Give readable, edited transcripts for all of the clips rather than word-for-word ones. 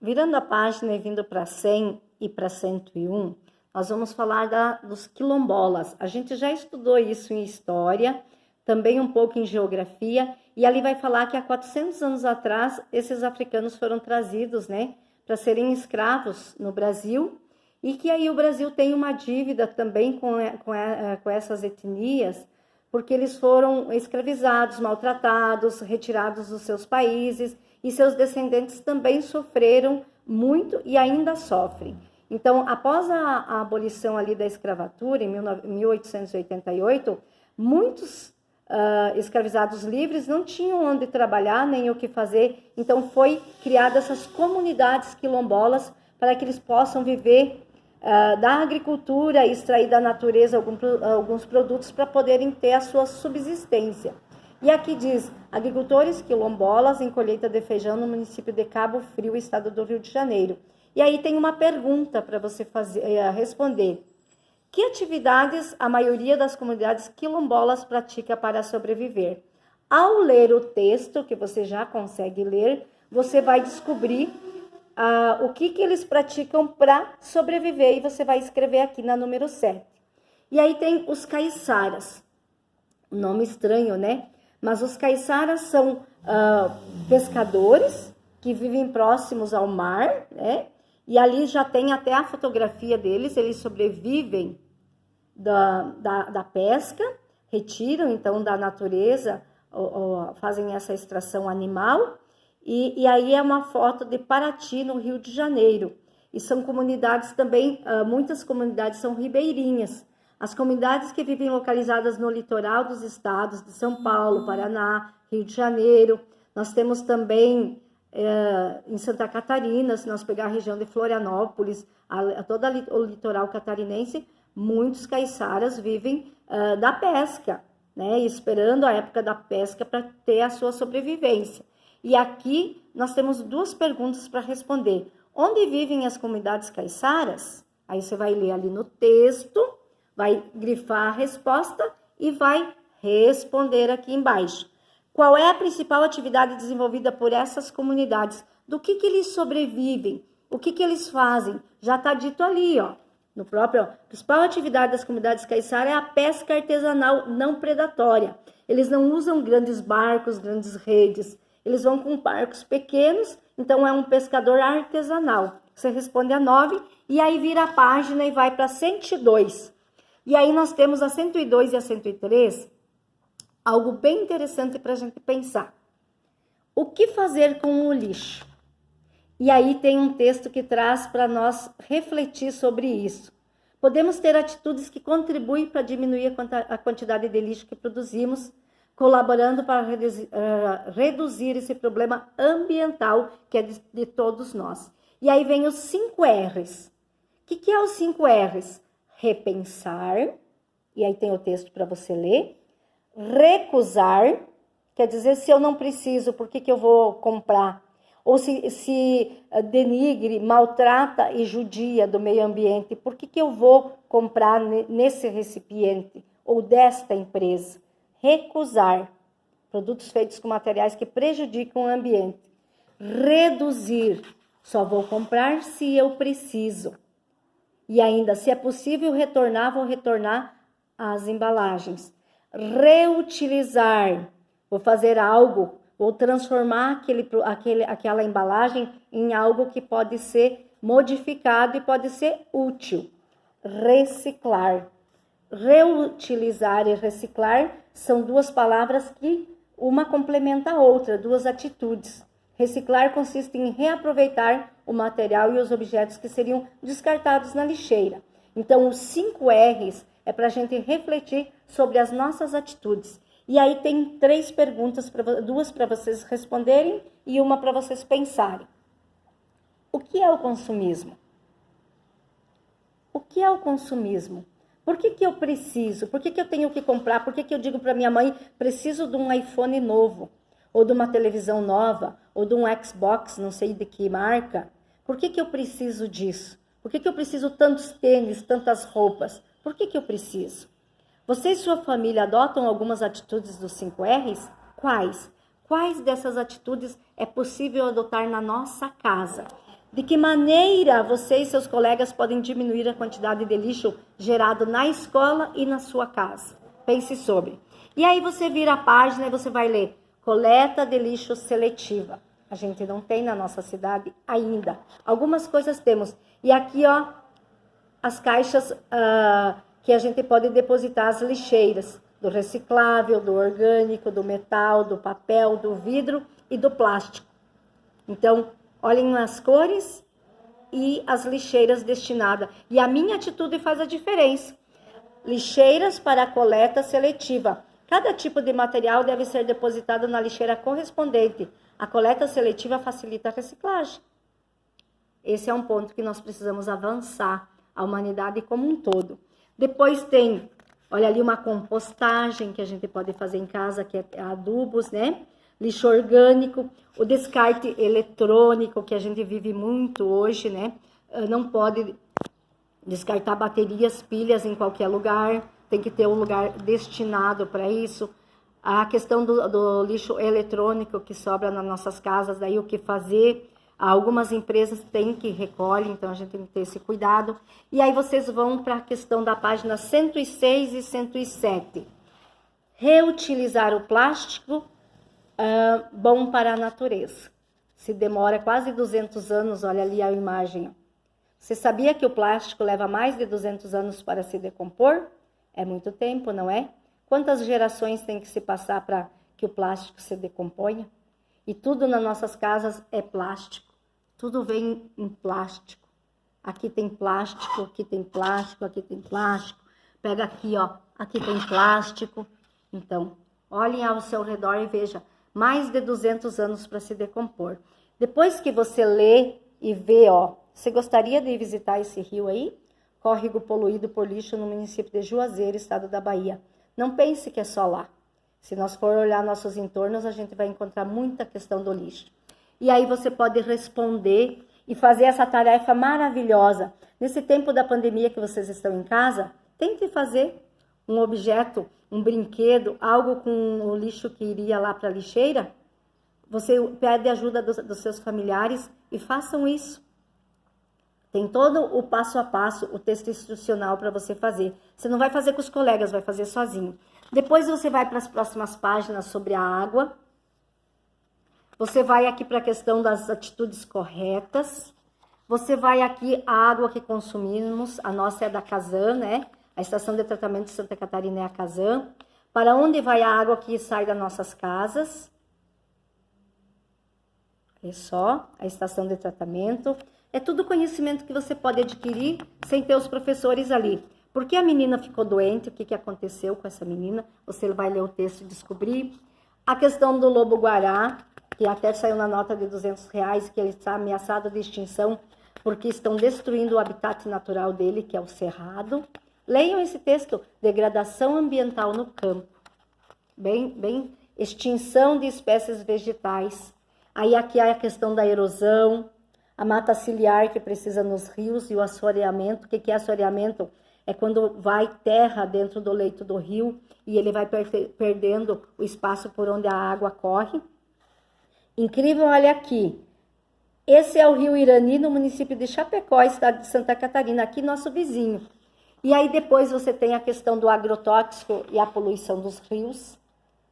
Virando a página e vindo para 100 e para 101, nós vamos falar dos quilombolas. A gente já estudou isso em história, também um pouco em geografia, e ali vai falar que há 400 anos atrás, esses africanos foram trazidos, né, para serem escravos no Brasil, e que aí o Brasil tem uma dívida também com essas etnias, porque eles foram escravizados, maltratados, retirados dos seus países, e seus descendentes também sofreram muito e ainda sofrem. Então, após a abolição ali da escravatura, em 1888, muitos escravizados livres não tinham onde trabalhar, nem o que fazer. Então, foi criadas essas comunidades quilombolas para que eles possam viver da agricultura, extrair da natureza alguns produtos para poderem ter a sua subsistência. E aqui diz, agricultores quilombolas em colheita de feijão no município de Cabo Frio, estado do Rio de Janeiro. E aí tem uma pergunta para você responder. Que atividades a maioria das comunidades quilombolas pratica para sobreviver? Ao ler o texto, que você já consegue ler, você vai descobrir o que eles praticam para sobreviver, e você vai escrever aqui na número 7. E aí tem os caiçaras. Nome estranho, né? Mas os caiçaras são pescadores que vivem próximos ao mar, né? E ali já tem até a fotografia deles, eles sobrevivem da pesca, retiram então da natureza, fazem essa extração animal, e aí é uma foto de Paraty, no Rio de Janeiro. E são comunidades também, muitas comunidades são ribeirinhas. As comunidades que vivem localizadas no litoral dos estados de São Paulo, Paraná, Rio de Janeiro. Nós temos também em Santa Catarina, se nós pegar a região de Florianópolis, todo o litoral catarinense, muitos caiçaras vivem da pesca, né? Esperando a época da pesca para ter a sua sobrevivência. E aqui nós temos duas perguntas para responder. Onde vivem as comunidades caiçaras? Aí você vai ler ali no texto, vai grifar a resposta e vai responder aqui embaixo. Qual é a principal atividade desenvolvida por essas comunidades? Do que eles sobrevivem? O que eles fazem? Já está dito ali, ó. No próprio, a principal atividade das comunidades caiçaras é a pesca artesanal não predatória. Eles não usam grandes barcos, grandes redes. Eles vão com barcos pequenos, então é um pescador artesanal. Você responde a 9 e aí vira a página e vai para 102. E aí nós temos a 102 e a 103, algo bem interessante para a gente pensar. O que fazer com o lixo? E aí tem um texto que traz para nós refletir sobre isso. Podemos ter atitudes que contribuem para diminuir a quantidade de lixo que produzimos, colaborando para reduzir esse problema ambiental que é de todos nós. E aí vem os 5 R's. O que é os 5 R's? Repensar, e aí tem o texto para você ler. Recusar, quer dizer, se eu não preciso, por que eu vou comprar? Ou se denigre, maltrata e judia do meio ambiente, por que eu vou comprar nesse recipiente ou desta empresa? Recusar produtos feitos com materiais que prejudicam o ambiente. Reduzir, só vou comprar se eu preciso. E ainda, se é possível retornar, vou retornar as embalagens. Reutilizar, vou fazer algo, vou transformar aquela embalagem em algo que pode ser modificado e pode ser útil. Reciclar. Reutilizar e reciclar são duas palavras que uma complementa a outra, duas atitudes. Reciclar consiste em reaproveitar o material e os objetos que seriam descartados na lixeira. Então, os 5 R's é para a gente refletir sobre as nossas atitudes. E aí tem 3 perguntas, duas para vocês responderem e uma para vocês pensarem. O que é o consumismo? O que é o consumismo? Por que eu preciso? Por que eu tenho que comprar? Por que eu digo para minha mãe, preciso de um iPhone novo? Ou de uma televisão nova? Ou de um Xbox, não sei de que marca? Por que eu preciso disso? Por que eu preciso tantos tênis, tantas roupas? Por que eu preciso? Você e sua família adotam algumas atitudes dos 5 R's? Quais? Quais dessas atitudes é possível adotar na nossa casa? De que maneira você e seus colegas podem diminuir a quantidade de lixo gerado na escola e na sua casa? Pense sobre. E aí você vira a página e você vai ler coleta de lixo seletiva. A gente não tem na nossa cidade ainda. Algumas coisas temos. E aqui, ó, as caixas que a gente pode depositar as lixeiras. Do reciclável, do orgânico, do metal, do papel, do vidro e do plástico. Então, olhem as cores e as lixeiras destinadas. E a minha atitude faz a diferença. Lixeiras para coleta seletiva. Cada tipo de material deve ser depositado na lixeira correspondente. A coleta seletiva facilita a reciclagem. Esse é um ponto que nós precisamos avançar, a humanidade como um todo. Depois tem, olha ali, uma compostagem que a gente pode fazer em casa, que é adubos, né? Lixo orgânico, o descarte eletrônico, que a gente vive muito hoje, né? Não pode descartar baterias, pilhas em qualquer lugar, tem que ter um lugar destinado para isso. A questão do lixo eletrônico que sobra nas nossas casas, daí o que fazer? Algumas empresas têm que recolher, então a gente tem que ter esse cuidado. E aí vocês vão para a questão da página 106 e 107. Reutilizar o plástico, bom para a natureza. Se demora quase 200 anos, olha ali a imagem. Você sabia que o plástico leva mais de 200 anos para se decompor? É muito tempo, não é? Quantas gerações tem que se passar para que o plástico se decomponha? E tudo nas nossas casas é plástico. Tudo vem em plástico. Aqui tem plástico, aqui tem plástico, aqui tem plástico. Pega aqui, ó, aqui tem plástico. Então, olhem ao seu redor e veja, mais de 200 anos para se decompor. Depois que você lê e vê, ó, você gostaria de visitar esse rio aí? Córrego poluído por lixo no município de Juazeiro, estado da Bahia. Não pense que é só lá. Se nós for olhar nossos entornos, a gente vai encontrar muita questão do lixo. E aí você pode responder e fazer essa tarefa maravilhosa. Nesse tempo da pandemia que vocês estão em casa, tente fazer um objeto, um brinquedo, algo com o lixo que iria lá para a lixeira. Você pede ajuda dos seus familiares e façam isso. Tem todo o passo a passo, o texto instrucional para você fazer. Você não vai fazer com os colegas, vai fazer sozinho. Depois você vai para as próximas páginas sobre a água. Você vai aqui para a questão das atitudes corretas. Você vai aqui a água que consumimos, a nossa é da Casan, né? A Estação de Tratamento de Santa Catarina é a Casan. Para onde vai a água que sai das nossas casas? É só a estação de tratamento. É tudo conhecimento que você pode adquirir sem ter os professores ali. Por que a menina ficou doente? O que aconteceu com essa menina? Você vai ler o texto e descobrir. A questão do lobo-guará, que até saiu na nota de R$200, que ele está ameaçado de extinção porque estão destruindo o habitat natural dele, que é o cerrado. Leiam esse texto, degradação ambiental no campo. Bem, extinção de espécies vegetais. Aí aqui há a questão da erosão, a mata ciliar que precisa nos rios e o assoreamento. O que é assoreamento? É quando vai terra dentro do leito do rio e ele vai perdendo o espaço por onde a água corre. Incrível, olha aqui. Esse é o rio Irani, no município de Chapecó, estado de Santa Catarina, aqui nosso vizinho. E aí depois você tem a questão do agrotóxico e a poluição dos rios,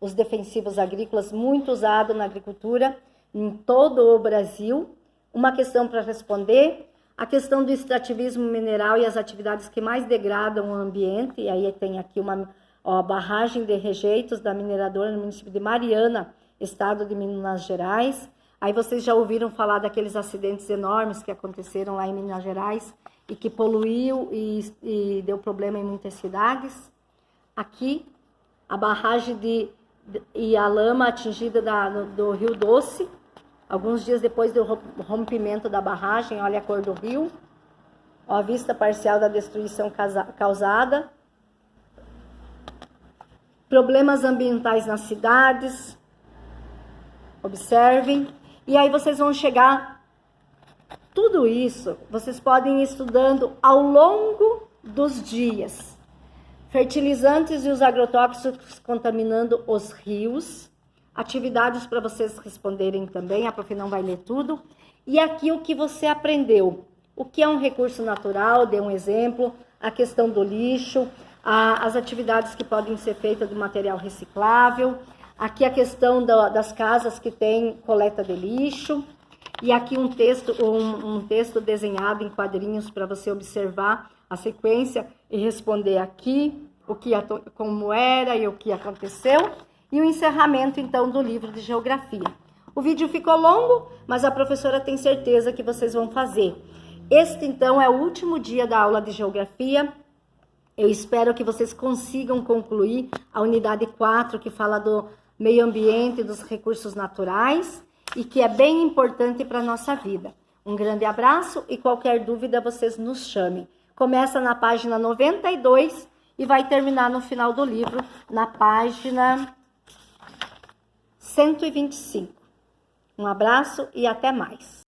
os defensivos agrícolas, muito usado na agricultura em todo o Brasil. Uma questão para responder, a questão do extrativismo mineral e as atividades que mais degradam o ambiente. E aí tem aqui uma barragem de rejeitos da mineradora no município de Mariana, estado de Minas Gerais. Aí vocês já ouviram falar daqueles acidentes enormes que aconteceram lá em Minas Gerais e que poluiu e deu problema em muitas cidades. Aqui, a barragem e a lama atingida do Rio Doce, alguns dias depois do rompimento da barragem. Olha a cor do rio, ó, a vista parcial da destruição causada. Problemas ambientais nas cidades, observem. E aí vocês vão chegar, tudo isso, vocês podem ir estudando ao longo dos dias. Fertilizantes e os agrotóxicos contaminando os rios. Atividades para vocês responderem também, a prof não vai ler tudo. E aqui o que você aprendeu. O que é um recurso natural, dê um exemplo, a questão do lixo, as atividades que podem ser feitas do material reciclável, aqui a questão das casas que tem coleta de lixo, e aqui um texto desenhado em quadrinhos para você observar a sequência e responder aqui como era e o que aconteceu, e o encerramento então do livro de geografia. O vídeo ficou longo, mas a professora tem certeza que vocês vão fazer. Este, então, é o último dia da aula de geografia. Eu espero que vocês consigam concluir a unidade 4, que fala do meio ambiente e dos recursos naturais, e que é bem importante para a nossa vida. Um grande abraço e qualquer dúvida vocês nos chamem. Começa na página 92 e vai terminar no final do livro, na página 125. Um abraço e até mais.